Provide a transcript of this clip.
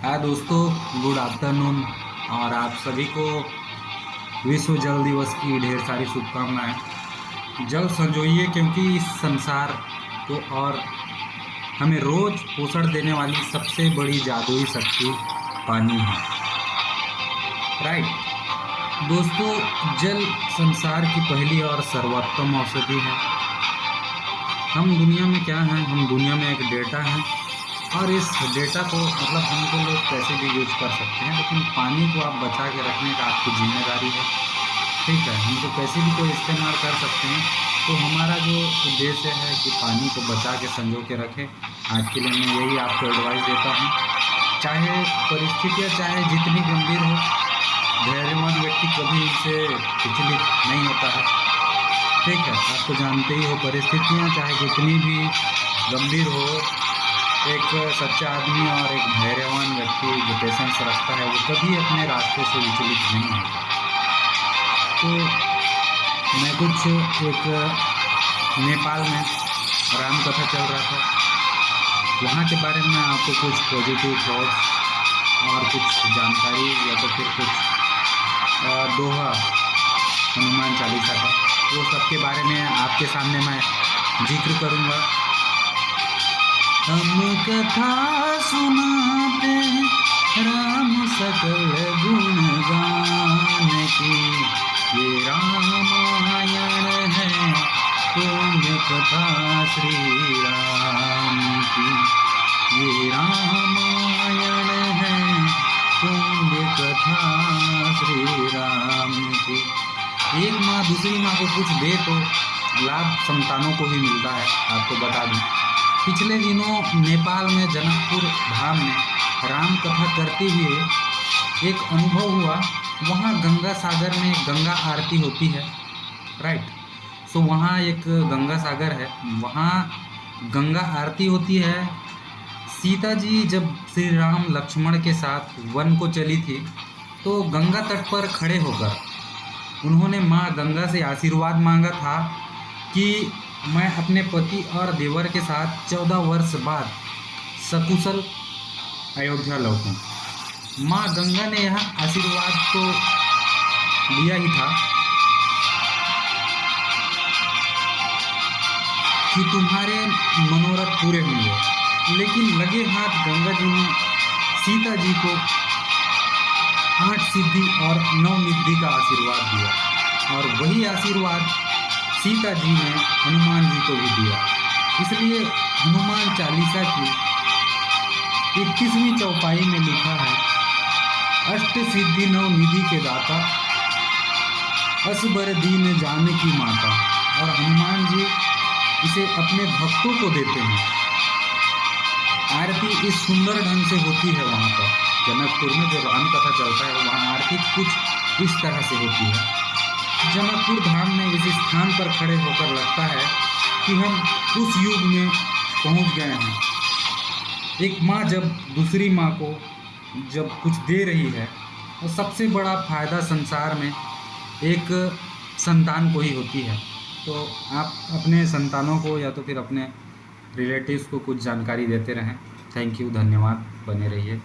हाय दोस्तों, good afternoon. और आप सभी को विश्व जल दिवस की ढेर सारी शुभकामनाएं। जल संजोइए, क्योंकि इस संसार को और हमें रोज पोषण देने वाली सबसे बड़ी जादुई शक्ति पानी है। राइट दोस्तों, जल संसार की पहली और सर्वोत्तम औषधि है। हम दुनिया में क्या हैं? हम दुनिया में एक डेटा हैं, और इस डेटा को हमको लोग कैसे भी यूज कर सकते हैं, लेकिन पानी को आप बचा के रखने का आपकी जिम्मेदारी है। ठीक है, हमको कैसे भी कोई इस्तेमाल कर सकते हैं। तो हमारा जो उद्देश्य है कि पानी को बचा के संजो के रखें। आज के लिए मैं यही आपको एडवाइस देता हूँ। चाहे परिस्थितियाँ चाहे जितनी गंभीर हो, धैर्यवान व्यक्ति कभी इनसे विचलित नहीं होता है। ठीक है, आप तो जानते ही हो, परिस्थितियाँ चाहे जितनी भी गंभीर हो, एक सच्चा आदमी और एक धैर्यवान व्यक्ति जो पेशेंस रखता है, वो कभी अपने रास्ते से विचलित नहीं होता। तो मैं कुछ एक नेपाल में राम कथा चल रहा था, वहाँ के बारे में आपको कुछ पॉजिटिव थॉट्स और कुछ जानकारी या तो फिर कुछ दोहा हनुमान चालीसा का, वो सब के बारे में आपके सामने मैं जिक्र करूँगा। हम कथा सुनाते राम सकल गुण गान की, ये रामायण है पुण्य कथा श्री राम की, ये रामायण है पुण्य कथा श्री राम की। एक माँ दूसरी माँ को कुछ दे तो लाभ संतानों को ही मिलता है। आपको बता दूं, पिछले दिनों नेपाल में जनकपुर धाम में राम कथा करते हुए एक अनुभव हुआ। वहाँ गंगा सागर में गंगा आरती होती है। राइट, सो वहाँ एक गंगा सागर है, वहाँ गंगा आरती होती है। सीता जी जब श्री राम लक्ष्मण के साथ वन को चली थी, तो गंगा तट पर खड़े होकर उन्होंने माँ गंगा से आशीर्वाद मांगा था कि मैं अपने पति और देवर के साथ 14 वर्ष बाद सकुशल अयोध्या लौटूं। माँ गंगा ने यह आशीर्वाद तो दिया ही था कि तुम्हारे मनोरथ पूरे होंगे, लेकिन लगे हाथ गंगा जी ने सीता जी को 8 सिद्धि और 9 निधि का आशीर्वाद दिया, और वही आशीर्वाद सीता जी ने हनुमान जी को भी दिया। इसलिए हनुमान चालीसा की 21वीं चौपाई में लिखा है, अष्ट सिद्धि 9 निधि के दाता, असबर दीन जानकी माता। और हनुमान जी इसे अपने भक्तों को देते हैं। आरती इस सुंदर ढंग से होती है। वहाँ पर जनकपुर में जो राम कथा चलता है, वहाँ आरती कुछ इस तरह से होती है। जनकपुर धाम में इस स्थान पर खड़े होकर लगता है कि हम उस युग में पहुंच गए हैं। एक माँ जब दूसरी माँ को जब कुछ दे रही है, तो सबसे बड़ा फायदा संसार में एक संतान को ही होती है। तो आप अपने संतानों को या तो फिर अपने रिलेटिव्स को कुछ जानकारी देते रहें। थैंक यू, धन्यवाद, बने रहिए।